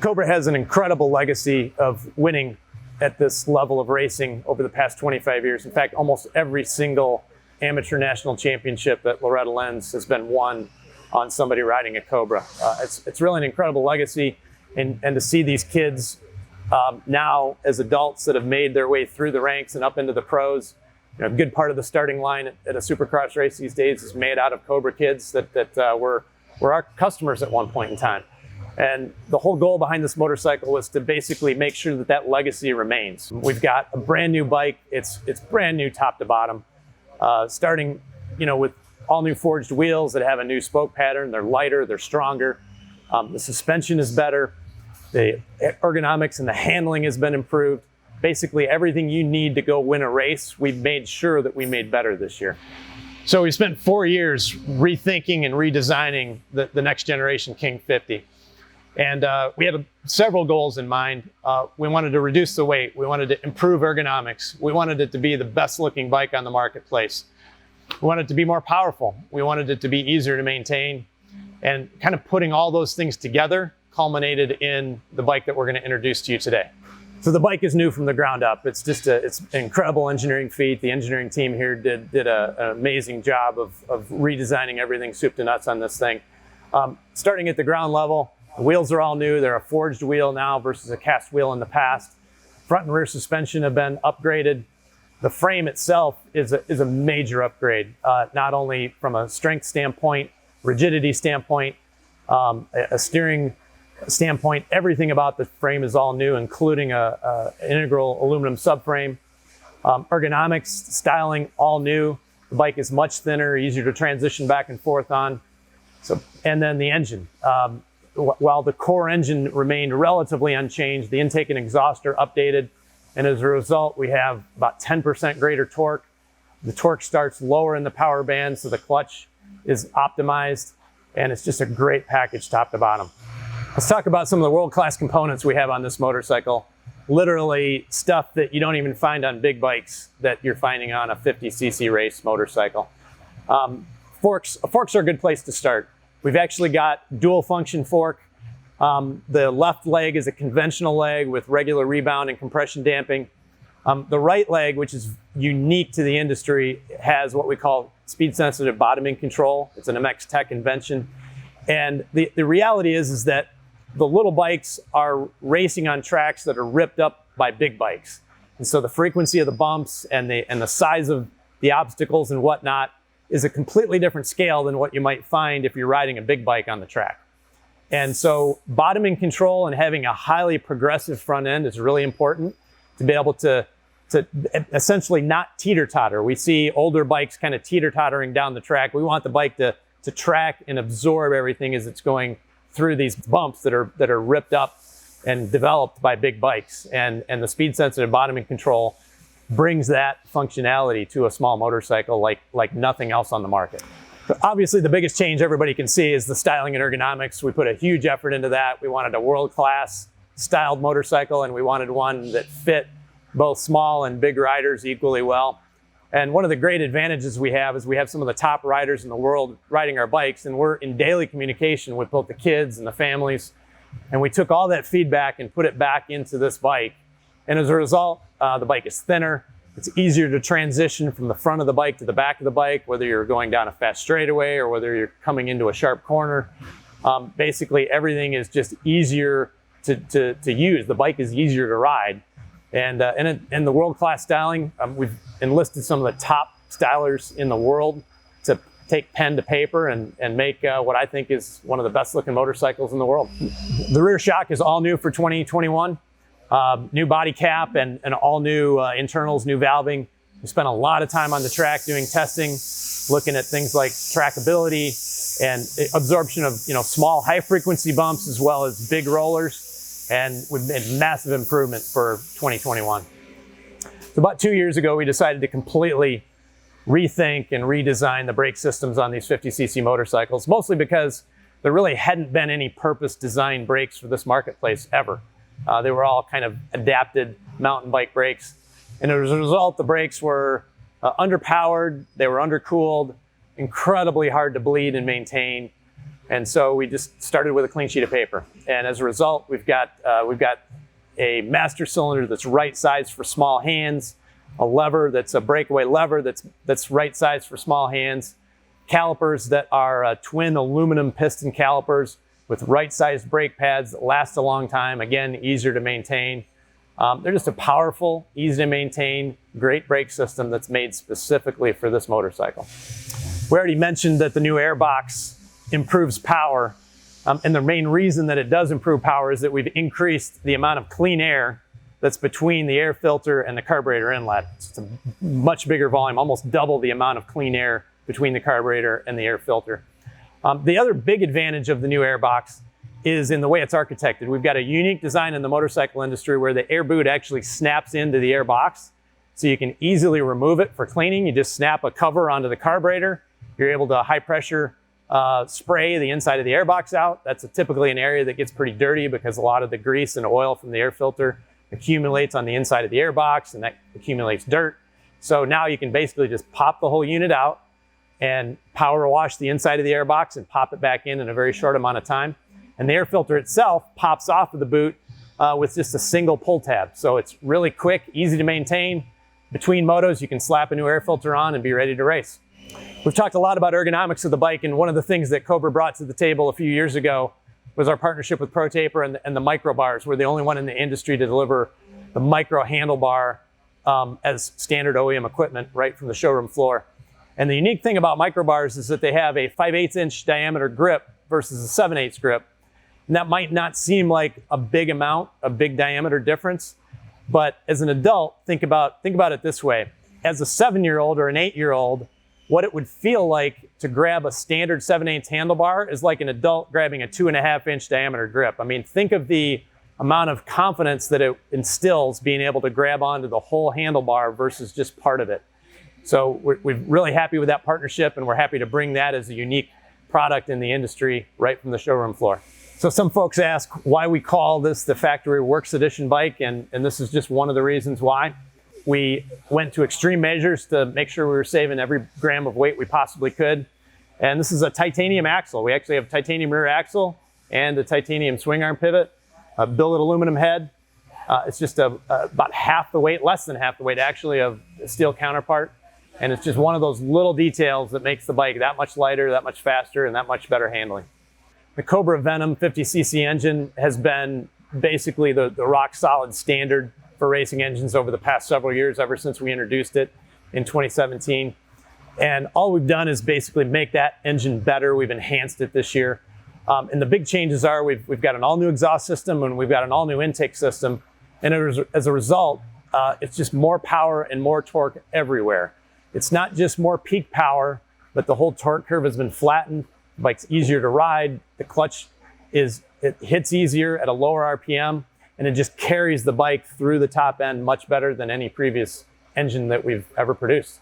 Cobra has an incredible legacy of winning at this level of racing over the past 25 years. In fact, almost every single amateur national championship at Loretta Lynn's has been won on somebody riding a Cobra. It's really an incredible legacy, and to see these kids now as adults that have made their way through the ranks and up into the pros. You know, a good part of the starting line at a supercross race these days is made out of Cobra kids that were our customers at one point in time. And the whole goal behind this motorcycle was to basically make sure that that legacy remains. We've got a brand new bike. It's brand new top to bottom, starting with all new forged wheels that have a new spoke pattern. They're lighter, they're stronger. The suspension is better. The ergonomics and the handling has been improved. Basically everything you need to go win a race, we've made sure that we made better this year. So we spent 4 years rethinking and redesigning the next generation King 50. And we had several goals in mind. We wanted to reduce the weight. We wanted to improve ergonomics. We wanted it to be the best looking bike on the marketplace. We wanted it to be more powerful. We wanted it to be easier to maintain. And kind of putting all those things together culminated in the bike that we're going to introduce to you today. So the bike is new from the ground up. It's just it's an incredible engineering feat. The engineering team here did an amazing job of redesigning everything soup to nuts on this thing. Starting at the ground level, the wheels are all new. They're a forged wheel now versus a cast wheel in the past. Front and rear suspension have been upgraded. The frame itself is a major upgrade, not only from a strength standpoint, rigidity standpoint, a steering standpoint. Everything about the frame is all new, including an integral aluminum subframe. Ergonomics, styling, all new. The bike is much thinner, easier to transition back and forth on. And then the engine. While the core engine remained relatively unchanged, the intake and exhaust are updated. And as a result, we have about 10% greater torque. The torque starts lower in the power band, so the clutch is optimized. And it's just a great package top to bottom. Let's talk about some of the world-class components we have on this motorcycle. Literally stuff that you don't even find on big bikes that you're finding on a 50cc race motorcycle. Forks are a good place to start. We've actually got dual function fork. The left leg is a conventional leg with regular rebound and compression damping. The right leg, which is unique to the industry, has what we call speed sensitive bottoming control. It's an MX Tech invention. And the reality is that the little bikes are racing on tracks that are ripped up by big bikes. And so the frequency of the bumps and the size of the obstacles and whatnot is a completely different scale than what you might find if you're riding a big bike on the track. And so bottoming control and having a highly progressive front end is really important to be able to essentially not teeter-totter. We see older bikes kind of teeter-tottering down the track. We want the bike to track and absorb everything as it's going through these bumps that are ripped up and developed by big bikes. And the speed sensitive bottoming control brings that functionality to a small motorcycle like nothing else on the market. So obviously the biggest change everybody can see is the styling and ergonomics. We put a huge effort into that. We wanted a world-class styled motorcycle, and we wanted one that fit both small and big riders equally well. And one of the great advantages we have is we have some of the top riders in the world riding our bikes, and we're in daily communication with both the kids and the families. And we took all that feedback and put it back into this bike. And as a result, the bike is thinner. It's easier to transition from the front of the bike to the back of the bike, whether you're going down a fast straightaway or whether you're coming into a sharp corner. Basically, everything is just easier to use. The bike is easier to ride. And the world-class styling, we've enlisted some of the top stylers in the world to take pen to paper and make what I think is one of the best looking motorcycles in the world. The rear shock is all new for 2021. New body cap and all new internals, new valving. We spent a lot of time on the track doing testing, looking at things like trackability and absorption of small high frequency bumps as well as big rollers. And we've made massive improvement for 2021. So about 2 years ago, we decided to completely rethink and redesign the brake systems on these 50cc motorcycles, mostly because there really hadn't been any purpose-designed brakes for this marketplace ever. They were all kind of adapted mountain bike brakes. And as a result, the brakes were underpowered, they were undercooled, incredibly hard to bleed and maintain. And so we just started with a clean sheet of paper. And as a result, we've got a master cylinder that's right sized for small hands, a lever that's a breakaway lever that's right sized for small hands, calipers that are twin aluminum piston calipers with right sized brake pads that last a long time, again, easier to maintain. They're just a powerful, easy to maintain, great brake system that's made specifically for this motorcycle. We already mentioned that the new airbox improves power. And the main reason that it does improve power is that we've increased the amount of clean air that's between the air filter and the carburetor inlet. It's a much bigger volume, almost double the amount of clean air between the carburetor and the air filter. The other big advantage of the new airbox is in the way it's architected. We've got a unique design in the motorcycle industry where the air boot actually snaps into the airbox, so you can easily remove it for cleaning. You just snap a cover onto the carburetor. You're able to high pressure spray the inside of the airbox out. That's typically an area that gets pretty dirty because a lot of the grease and oil from the air filter accumulates on the inside of the airbox, and that accumulates dirt. So now you can basically just pop the whole unit out and power wash the inside of the airbox and pop it back in a very short amount of time. And the air filter itself pops off of the boot with just a single pull tab. So it's really quick, easy to maintain. Between motos, you can slap a new air filter on and be ready to race. We've talked a lot about ergonomics of the bike, and one of the things that Cobra brought to the table a few years ago was our partnership with ProTaper and the micro bars. We're the only one in the industry to deliver the micro handlebar as standard OEM equipment right from the showroom floor. And the unique thing about micro bars is that they have a 5/8 inch diameter grip versus a 7/8 grip. And that might not seem like a big amount, a big diameter difference, but as an adult, think about it this way. As a 7-year-old or an 8-year-old, what it would feel like to grab a standard 7/8 handlebar is like an adult grabbing a 2.5 inch diameter grip. I mean, think of the amount of confidence that it instills being able to grab onto the whole handlebar versus just part of it. So we're really happy with that partnership, and we're happy to bring that as a unique product in the industry right from the showroom floor. So some folks ask why we call this the Factory Works Edition bike, and this is just one of the reasons why. We went to extreme measures to make sure we were saving every gram of weight we possibly could. And this is a titanium axle. We actually have titanium rear axle and a titanium swing arm pivot, a billet aluminum head. It's just about half the weight, less than half the weight actually, of a steel counterpart. And it's just one of those little details that makes the bike that much lighter, that much faster, and that much better handling. The Cobra Venom 50cc engine has been basically the rock solid standard for racing engines over the past several years, ever since we introduced it in 2017. And all we've done is basically make that engine better. We've enhanced it this year. And the big changes are we've got an all new exhaust system and we've got an all new intake system. And as a result, it's just more power and more torque everywhere. It's not just more peak power, but the whole torque curve has been flattened. The bike's easier to ride. The clutch it hits easier at a lower RPM, and it just carries the bike through the top end much better than any previous engine that we've ever produced.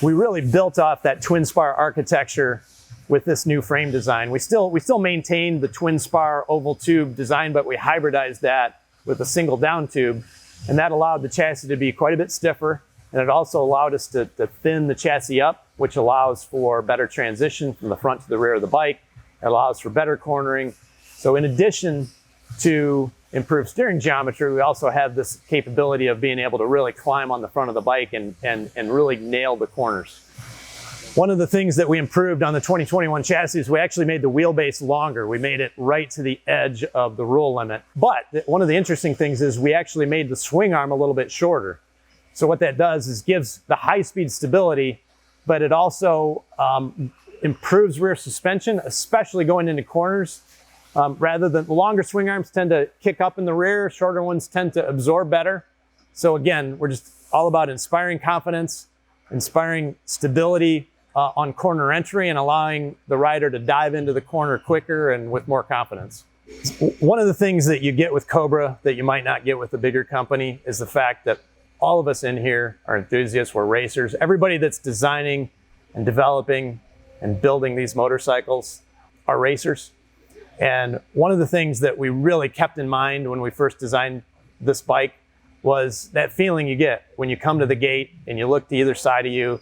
We really built off that twin spar architecture with this new frame design. We still maintain the twin spar oval tube design, but we hybridized that with a single down tube, and that allowed the chassis to be quite a bit stiffer. And it also allowed us to thin the chassis up, which allows for better transition from the front to the rear of the bike. It allows for better cornering. So in addition to improved steering geometry, we also have this capability of being able to really climb on the front of the bike and really nail the corners. One of the things that we improved on the 2021 chassis is we actually made the wheelbase longer. We made it right to the edge of the rule limit. But one of the interesting things is we actually made the swing arm a little bit shorter. So what that does is gives the high-speed stability, but it also improves rear suspension, especially going into corners. Rather than the longer swing arms tend to kick up in the rear, shorter ones tend to absorb better. So again, we're just all about inspiring confidence, inspiring stability on corner entry, and allowing the rider to dive into the corner quicker and with more confidence. One of the things that you get with Cobra that you might not get with a bigger company is the fact that all of us in here are enthusiasts, we're racers. Everybody that's designing and developing and building these motorcycles are racers. And one of the things that we really kept in mind when we first designed this bike was that feeling you get when you come to the gate and you look to either side of you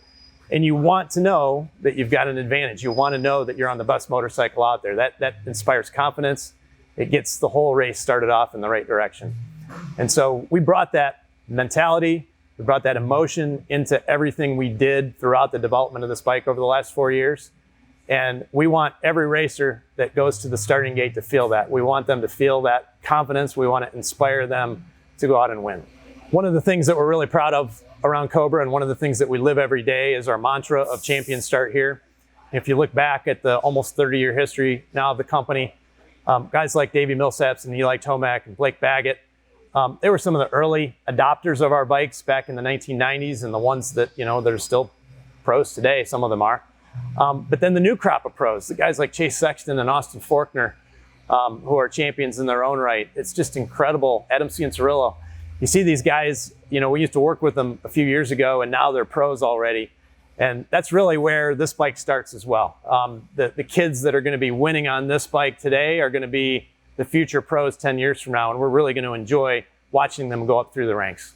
And you want to know that you've got an advantage. You want to know that you're on the best motorcycle out there. That inspires confidence. It gets the whole race started off in the right direction. And so we brought that mentality, we brought that emotion into everything we did throughout the development of this bike over the last 4 years. And we want every racer that goes to the starting gate to feel that. We want them to feel that confidence. We want to inspire them to go out and win. One of the things that we're really proud of around Cobra, and one of the things that we live every day, is our mantra of champions start here. If you look back at the almost 30-year history now of the company, guys like Davey Millsaps and Eli Tomac and Blake Baggett, they were some of the early adopters of our bikes back in the 1990s, and the ones that, that are still pros today, some of them are. But then the new crop of pros, the guys like Chase Sexton and Austin Faulkner, who are champions in their own right. It's just incredible. Adam Cianciarillo. You see these guys, we used to work with them a few years ago, and now they're pros already. And that's really where this bike starts as well. The kids that are going to be winning on this bike today are going to be the future pros 10 years from now, and we're really going to enjoy watching them go up through the ranks.